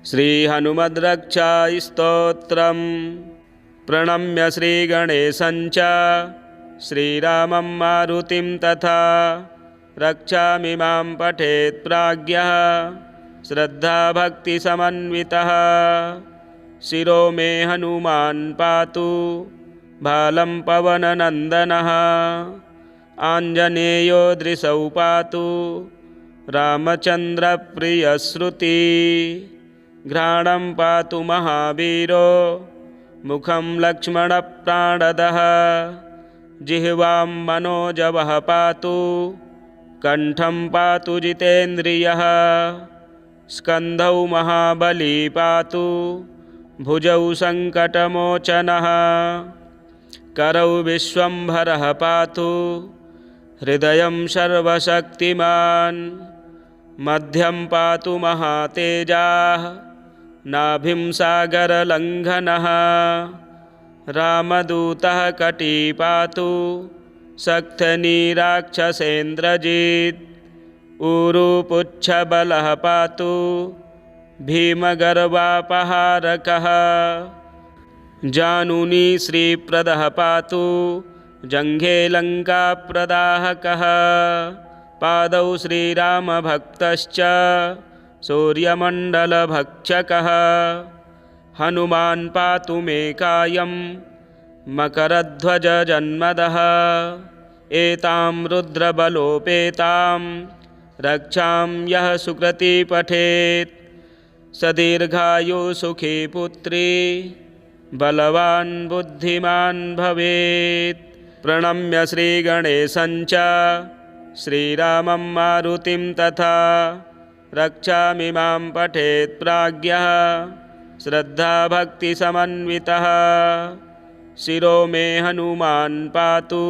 श्रीहनुमद्रक्षास्तोत्रम् प्रणम्य श्रीगणेशं च श्रीरामं मारुतिं तथा रक्षामि मां पठेत् प्राज्ञः श्रद्धाभक्तिसमन्वितः। शिरो मे हनुमान् पातु भालं पवननन्दनः आञ्जनेयो दृशौ पातु रामचन्द्रप्रियश्रुति। घ्राणं पातु महावीरो मुखं लक्ष्मणप्राणदः जिह्वां मनोजवः पातु कण्ठं पातु जितेन्द्रियः। स्कन्धौ महाबली पातु भुजौ सङ्कटमोचनः करौ विश्वम्भरः पातु हृदयं सर्वशक्तिमान्। मध्यं पातु महातेजाः नाभिं सागरलङ्घनः रामदूतः कटी पातु सक्थनीराक्षसेन्द्रजित्। ऊरुपुच्छबलः पातु भीमगर्वापहारकः जानुनी श्रीप्रदः पातु जङ्घे लङ्काप्रदाहकः। पादौ श्रीरामभक्तश्च सूर्यमण्डलभक्षकः हनुमान् पातु मे कायं मकरध्वजजन्मदः। एतां रुद्रबलोपेतां रक्षां यः सुकृती पठेत् स दीर्घायु सुखी पुत्री बलवान् बुद्धिमान् भवेत्। प्रणम्य श्रीगणेशं च श्रीरामं मारुतिं तथा रक्षामि मां पठेत् प्राज्ञः श्रद्धाभक्तिसमन्वितः। शिरो मे हनुमान् पातु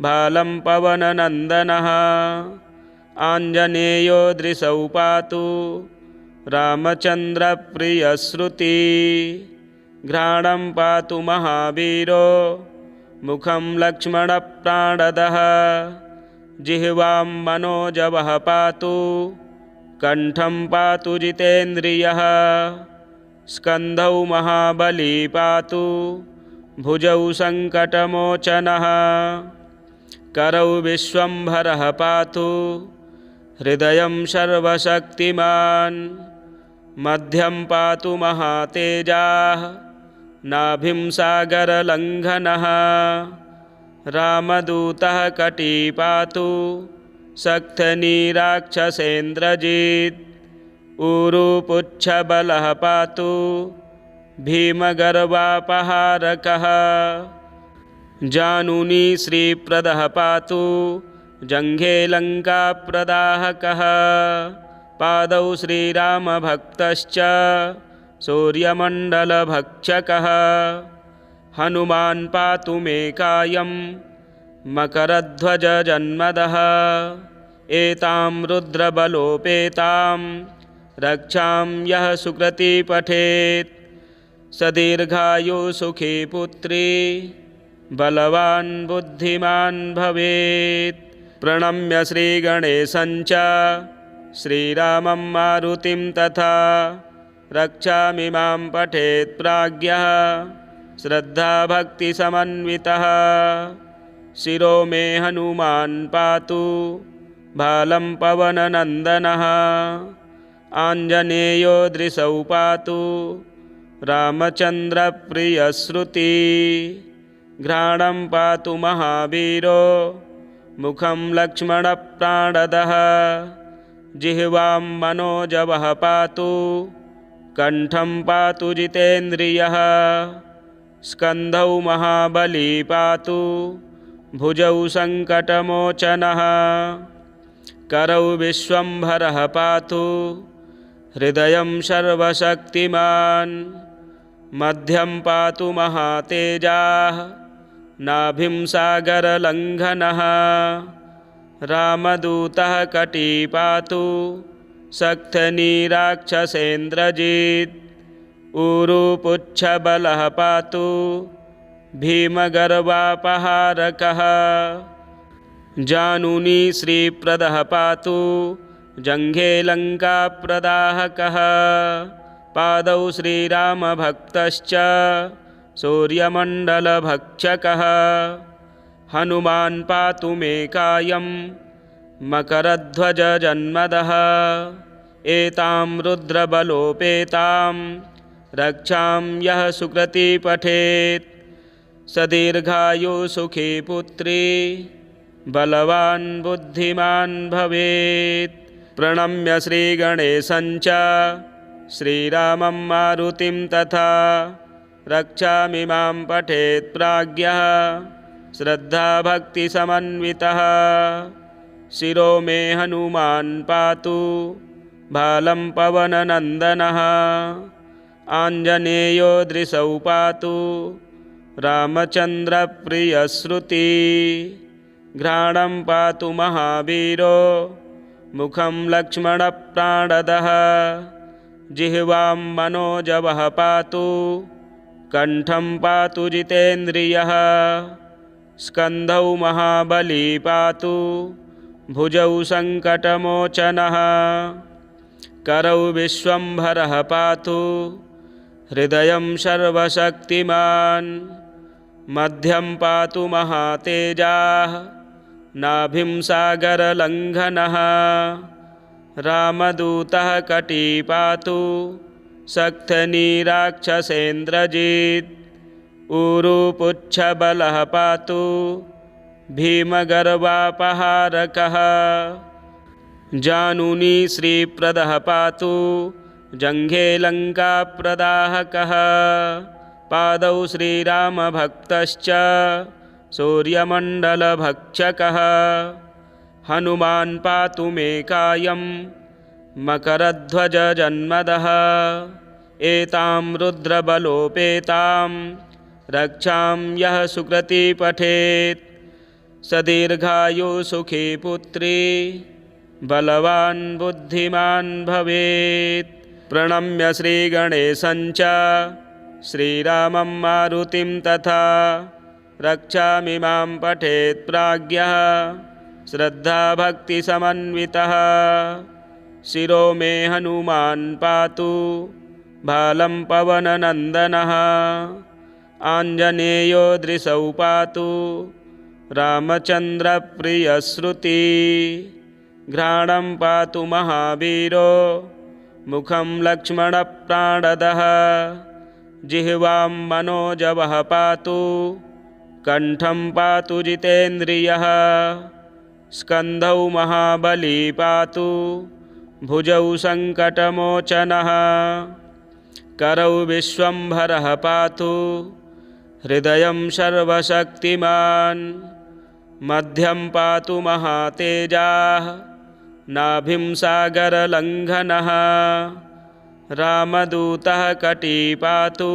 भालं पवननन्दनः आञ्जनेयो दृशौ पातु रामचन्द्रप्रियश्रुति। घ्राणं पातु महावीरो मुखं लक्ष्मणप्राणदः जिह्वां मनोजवः पातु कण्ठं पातु जितेन्द्रियः। स्कन्धौ महाबली पातु भुजौ सङ्कटमोचनः करौ विश्वम्भरः पातु हृदयं सर्वशक्तिमान्। मध्यं पातु महातेजाः नाभिं सागरलङ्घनः रामदूतः कटी पातु सक्थनीराक्षसेन्द्रजित्। ऊरुपुच्छबलः पातु भीमगर्वापहारकः जानुनी श्रीप्रदः पातु जङ्घे लङ्काप्रदाहकः। पादौ श्रीरामभक्तश्च सूर्यमण्डलभक्षकः हनुमान् पातु मे कायं मकरध्वजजन्मदः। एतां रुद्रबलोपेतां रक्षां यः सुकृती पठेत् स दीर्घायु सुखी पुत्री बलवान् बुद्धिमान् भवेत्। प्रणम्य श्रीगणेशं च श्रीरामं मारुतिं तथा रक्षामि मां पठेत् प्राज्ञः श्रद्धाभक्तिसमन्वितः। शिरो मे हनुमान् पातु भालं पवननन्दनः आञ्जनेयो दृशौ पातु रामचन्द्रप्रियश्रुति। घ्राणं पातु महावीरो मुखं लक्ष्मणप्राणदः जिह्वां मनोजवः पातु कण्ठं पातु जितेन्द्रियः। स्कन्धौ महाबली पातु भुजौ सङ्कटमोचनः करौ विश्वम्भरः पातु हृदयं सर्वशक्तिमान्। मध्यं पातु महातेजाः नाभिं सागरलङ्घनः रामदूतः कटी पातु सक्थनीराक्षसेन्द्रजित्। ऊरुपुच्छबलः पातु भीमगर्वापहारकः जानुनी श्रीप्रदः पातु जङ्घे लङ्काप्रदाहकः। पादौ श्रीरामभक्तश्च सूर्यमण्डलभक्षकः हनुमान् पातु मे कायं मकरध्वजजन्मदः एतां रुद्रबलोपेतां रक्षां यः सुकृती पठेत् स दीर्घायु सुखी पुत्री बलवान् बुद्धिमान् भवेत्। प्रणम्य श्रीगणेशं च श्रीरामं मारुतिं तथा रक्षामि मां पठेत् प्राज्ञः श्रद्धाभक्तिसमन्वितः। शिरो मे हनुमान् पातु भालं पवननन्दनः आञ्जनेयो दृशौ पातु रामचन्द्रप्रियश्रुति। घ्राणं पातु महावीरो मुखं लक्ष्मणप्राणदः जिह्वां मनोजवः पातु कण्ठं पातु जितेन्द्रियः। स्कन्धौ महाबली पातु भुजौ सङ्कटमोचनः करौ विश्वम्भरः पातु हृदयं सर्वशक्तिमान्। मध्यं पातु महातेजाः नाभिं सागरलङ्घनः रामदूतः कटी पातु सक्थनीराक्षसेन्द्रजित्। ऊरुपुच्छबलः पातु भीमगर्वापहारकः जानुनी श्रीप्रदः पातु जङ्घे लङ्काप्रदाहकः। पादौ श्रीरामभक्तश्च सूर्यमण्डलभक्षकः हनुमान् पातु मे कायं मकरध्वजजन्मदः एतां रुद्रबलोपेतां रक्षां यः सुकृती पठेत् स दीर्घायु सुखी पुत्री बलवान् बुद्धिमान् भवेत्। प्रणम्य श्रीगणेशं च श्रीरामं मारुतिं तथा रक्षामि मां पठेत् प्राज्ञः श्रद्धाभक्तिसमन्वितः। शिरो मे हनुमान् पातु भालं पवननन्दनः आञ्जनेयो दृशौ पातु रामचन्द्रप्रियश्रुति। घ्राणं पातु महावीरो मुखं लक्ष्मणप्राणदः जिह्वां मनोजवः पातु कण्ठं पातु जितेन्द्रियः। स्कन्धौ महाबली पातु भुजौ सङ्कटमोचनः करौ विश्वम्भरः पातु हृदयं सर्वशक्तिमान्। मध्यं पातु महातेजाः नाभिं सागरलङ्घनः रामदूतः कटी पातु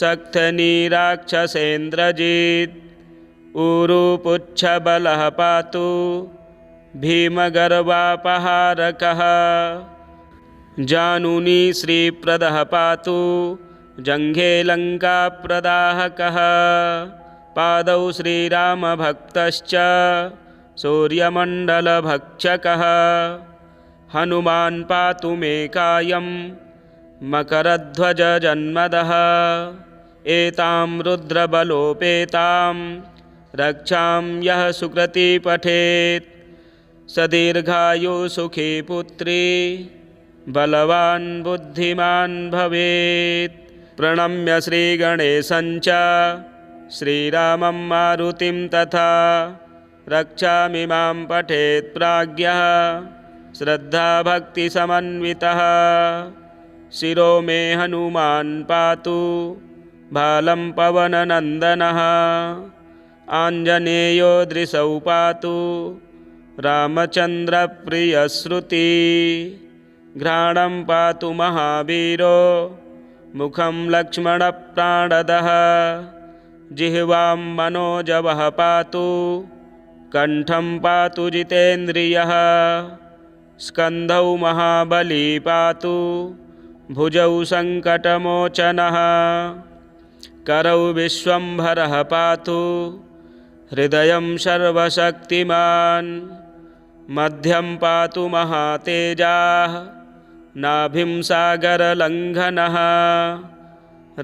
सक्थनीराक्षसेन्द्रजित्। ऊरुपुच्छबलः पातु भीमगर्वापहारकः जानुनी श्रीप्रदः पातु जङ्घे लङ्काप्रदाहकः। पादौ श्रीरामभक्तश्च सूर्यमण्डलभक्षकः हनुमान् पातु मे कायं मकरध्वजजन्मदः एतां रुद्रबलोपेतां रक्षां यः सुकृती पठेत् स दीर्घायु सुखी पुत्री बलवान् बुद्धिमान् भवेत्। प्रणम्य श्रीगणेशं च श्रीरामं मारुतिं तथा रक्षामि मां पठेत् प्राज्ञः श्रद्धाभक्तिसमन्वितः। शिरो मे हनुमान् पातु भालं पवननन्दनः आञ्जनेयो दृशौ पातु रामचन्द्रप्रियश्रुति। घ्राणं पातु महावीरो मुखं लक्ष्मणप्राणदः जिह्वां मनोजवः पातु कण्ठं पातु जितेन्द्रियः। स्कन्धौ महाबली पातु भुजौ सङ्कटमोचनः करौ विश्वम्भरः पातु हृदयं सर्वशक्तिमान्। मध्यं पातु महातेजाः नाभिं सागरलङ्घनः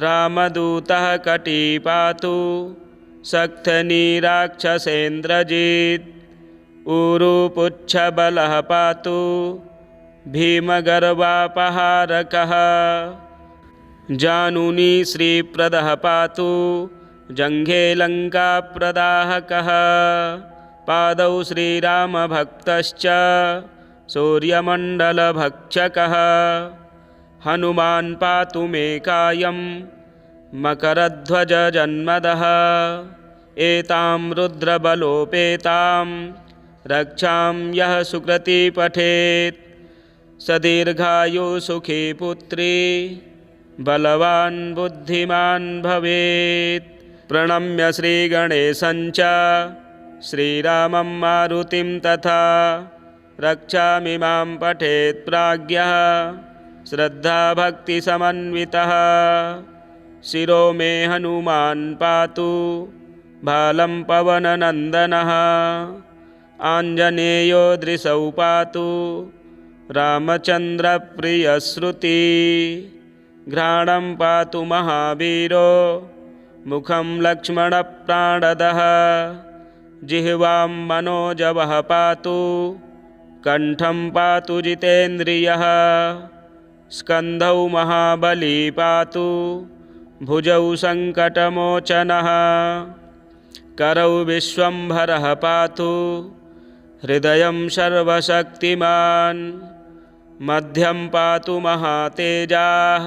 रामदूतः कटी पातु सक्थनीराक्षसेन्द्रजित् ऊरुपुच्छबलः पातु भीमगर्वापहारकः जानुनी श्रीप्रदः पातु जङ्घे लङ्काप्रदाहकः पादौ श्रीरामभक्तश्च सूर्यमण्डलभक्षकः हनुमान् पातु मे कायं मकरध्वजजन्मदः एतां रुद्रबलोपेतां रक्षां यः सुकृती पठेत् स दीर्घायुः सुखी पुत्री बलवान् बुद्धिमान् भवेत्। प्रणम्य श्रीगणेशं च श्रीरामं मारुतिं तथा रक्षामिमां पठेत् प्राज्ञः श्रद्धाभक्तिसमन्वितः शिरो मे हनुमान् पातु भालं पवननन्दनः आञ्जनेयो दृशौ पातु रामचन्द्रप्रियश्रुति घ्राणं पातु महावीरो मुखं लक्ष्मणप्राणदः जिह्वां मनोजवः पातु कण्ठं पातु जितेन्द्रियः स्कन्धौ महाबली पातु भुजौ सङ्कटमोचनः करौ विश्वम्भरः पातु हृदयं सर्वशक्तिमान् मध्यं पातु महातेजाः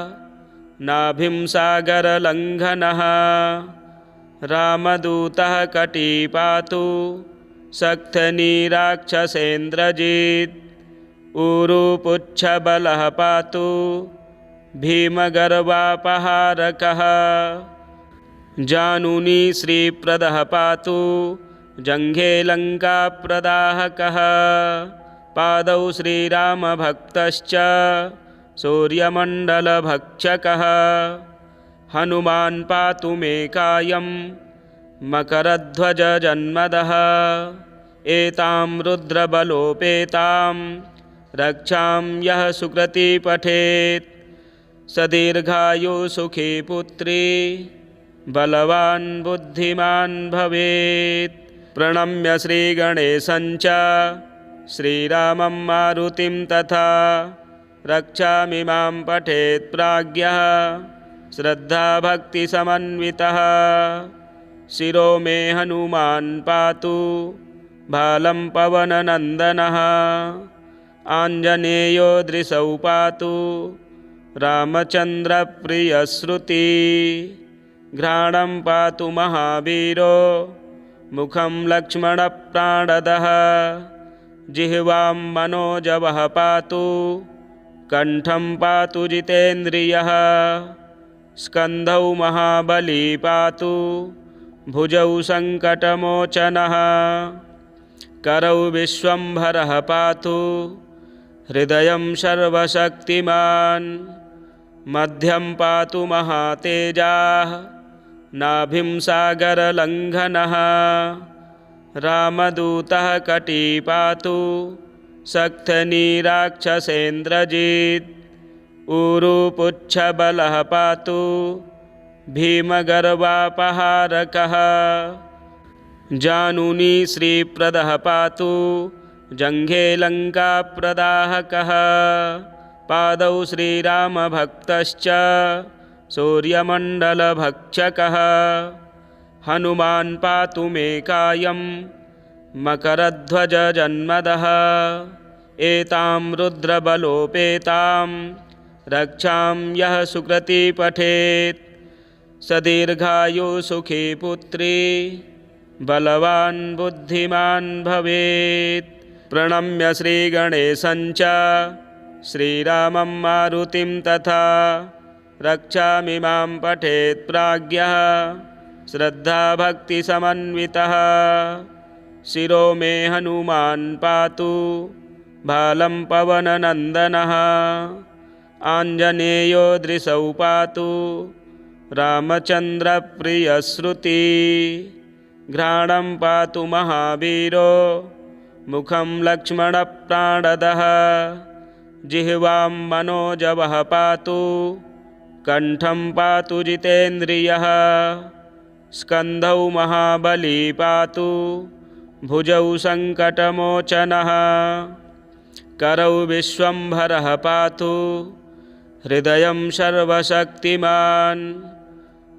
नाभिं सागरलङ्घनः रामदूतः कटी पातु सक्थनीराक्षसेन्द्रजित् ऊरुपुच्छबलः पातु भीमगर्वापहारकः जानुनी श्रीप्रदः पातु जङ्घे लङ्काप्रदाहकः पादौ श्रीरामभक्तश्च सूर्यमण्डलभक्षकः हनुमान् पातु मे कायं मकरध्वजजन्मदः एतां रुद्रबलोपेतां रक्षां यः सुकृती पठेत् स दीर्घायुः सुखी पुत्री बलवान् बुद्धिमान् भवेत्। प्रणम्य श्रीगणेशं च श्रीरामं मारुतिं तथा रक्षामिमां पठेत् प्राज्ञः श्रद्धाभक्तिसमन्वितः शिरो मे हनुमान् पातु भालं पवननन्दनः आञ्जनेयो दृशौ पातु रामचन्द्रप्रियश्रुति घ्राणं पातु महावीरो मुखं लक्ष्मणप्राणदः जिह्वां मनोजवः पातु कण्ठं पातु जितेन्द्रियः स्कन्धौ महाबली पातु भुजौ सङ्कटमोचनः करौ विश्वम्भरः पातु हृदयं सर्वशक्तिमान् मध्यं पातु महातेजाः नाभिं सागरलङ्घनः रामदूतः कटी पातु सक्थनीराक्षसेन्द्रजित् ऊरुपुच्छबलः पातु भीमगर्वापहारकः जानुनी श्रीप्रदः पातु जङ्घे लङ्काप्रदाहकः पादौ श्रीरामभक्तश्च सूर्यमण्डलभक्षकः हनुमान् पातु मे कायं मकरध्वजजन्मदः एतां रुद्रबलोपेतां रक्षां यः सुकृती पठेत् स दीर्घायुः सुखी पुत्री बलवान् बुद्धिमान् भवेत्। प्रणम्य श्रीगणेशं च श्रीरामं मारुतिं तथा रक्षामिमां पठेत् प्राज्ञः श्रद्धाभक्तिसमन्वितः शिरो मे हनुमान् पातु भालं पवननन्दनः आञ्जनेयो दृशौ पातु रामचन्द्रप्रियश्रुति घ्राणं पातु महावीरो मुखं लक्ष्मणप्राणदः जिह्वां मनोजवः पातु, कण्ठं पातु जितेन्द्रियः, स्कन्धौ महाबली पातु, भुजौ सङ्कटमोचनः, करौ विश्वम्भरः पातु, हृदयं सर्वशक्तिमान्,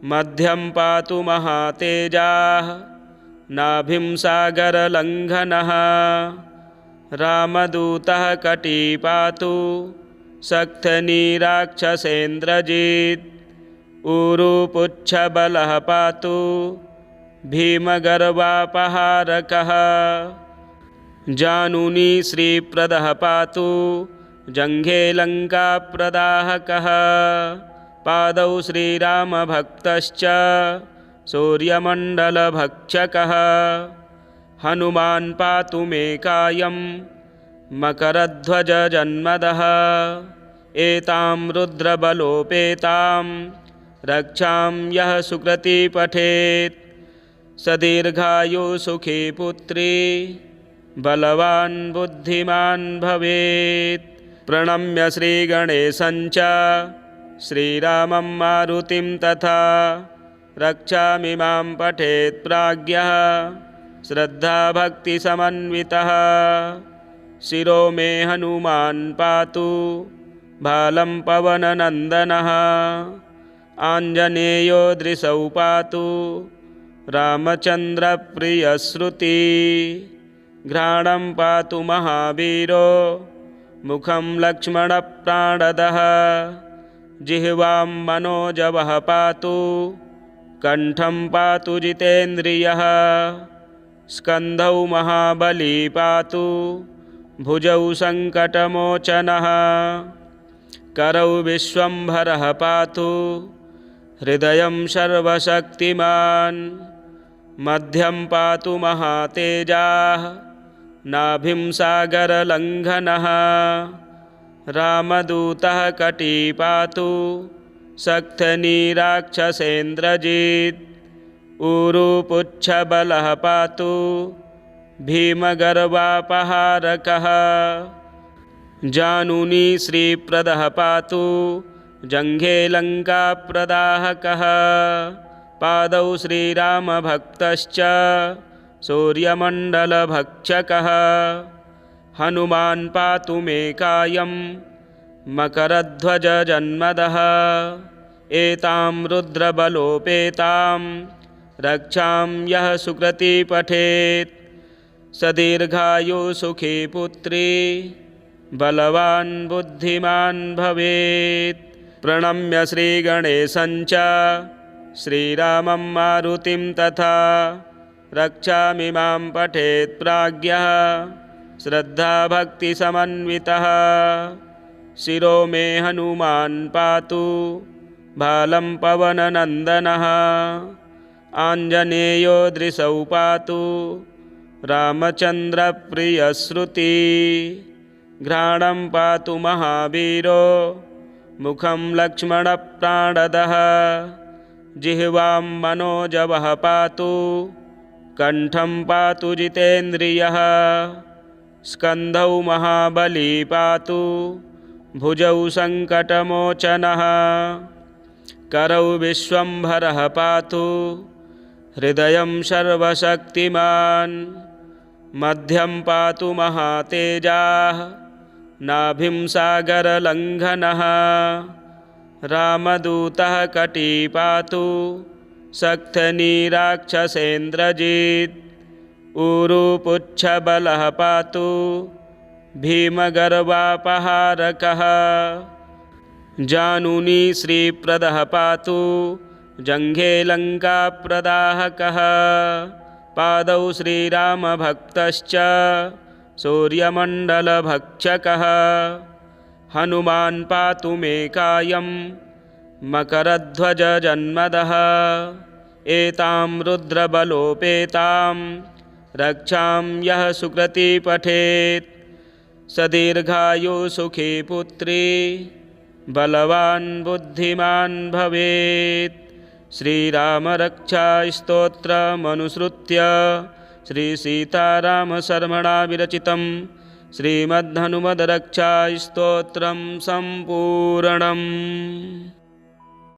मध्यं पातु महातेजाः, नाभिं सागरलङ्घनः, रामदूतः कटी पातु, सक्थनीराक्षसेन्द्रजित्, ऊरुपुच्छबलः पातु, भीमगर्वापहारकः, जानुनी श्रीप्रदः पातु, जङ्घे लङ्काप्रदाहकः, पादौ श्रीरामभक्तश्च, सूर्यमण्डलभक्षकः, हनुमान् पातु मे कायं, मकरध्वजजन्मदः, एतां रुद्रबलोपेतां, रक्षां यः सुकृती पठेत्, स दीर्घायुः सुखी पुत्री, बलवान् बुद्धिमान् भवेत्। प्रणम्य श्रीगणेशं च, श्रीरामं मारुतिं तथा, रक्षामि मां पठेत् प्राज्ञः, श्रद्धाभक्तिसमन्वितः, शिरो मे हनुमान् पातु, भालं पवननन्दनः, आञ्जनेयो दृशौ पातु, रामचन्द्रप्रियश्रुती, घ्राणं पातु महावीरो, मुखं लक्ष्मणप्राणदः, जिह्वां मनोजवः पातु, कण्ठं पातु जितेन्द्रियः, स्कन्धौ महाबली पातु, भुजौ सङ्कटमोचनः, करौ विश्वम्भरः पातु, हृदयं सर्वशक्तिमान्, मध्यं पातु महातेजाः, नाभिं सागरलङ्घनः, रामदूतः कटी पातु, सक्थनीराक्षसेन्द्रजित्, ऊरुपुच्छबलः पातु, भीमगर्वापहारकः, जानुनी श्रीप्रदः पातु, जङ्घे लङ्काप्रदाहकः, पादौ श्रीरामभक्तश्च, सूर्यमण्डलभक्षकः, हनुमान् पातु मे कायं, मकरध्वजजन्मदः, एतां रुद्रबलोपेतां, रक्षां यः सुकृती पठेत्, स दीर्घायुः सुखी पुत्री, बलवान् बुद्धिमान् भवेत्। प्रणम्य श्रीगणेशं च, श्रीरामं मारुतिं तथा, रक्षामि मां पठेत् प्राज्ञः, श्रद्धाभक्तिसमन्वितः, शिरो मे हनुमान् पातु, भालं पवननन्दनः, आञ्जनेयो दृशौ पातु, रामचन्द्रप्रियश्रुती, घ्राणं पातु महावीरो, मुखं लक्ष्मणप्राणदः, जिह्वां मनोजवः पातु, कण्ठं पातु जितेन्द्रियः, स्कन्धौ महाबली पातु, भुजौ सङ्कटमोचनः, करौ विश्वम्भरः पातु, हृदयं सर्वशक्तिमान्, मध्यं पातु महातेजाः, नाभिं सागरलङ्घनः, रामदूतः कटी पातु, सक्थनीराक्षसेन्द्रजित्, ऊरुपुच्छबलः पातु, भीमगर्वापहारकः, जानुनी श्रीप्रदः पातु, जङ्घे लङ्काप्रदाहकः, पादौ श्रीरामभक्तश्च, सूर्यमण्डलभक्षकः, हनुमान् पातु मे कायं, मकरध्वजजन्मदः, एतां रुद्रबलोपेतां, रक्षां यः सुकृती पठेत्, स दीर्घायुः सुखी पुत्री, बलवान् बुद्धिमान् भवेत्। श्रीरामरक्षास्तोत्रमनुसृत्य श्रीसीतारामशर्मणा विरचितं श्रीमद्हनुमद्रक्षास्तोत्रं सम्पूर्णम्।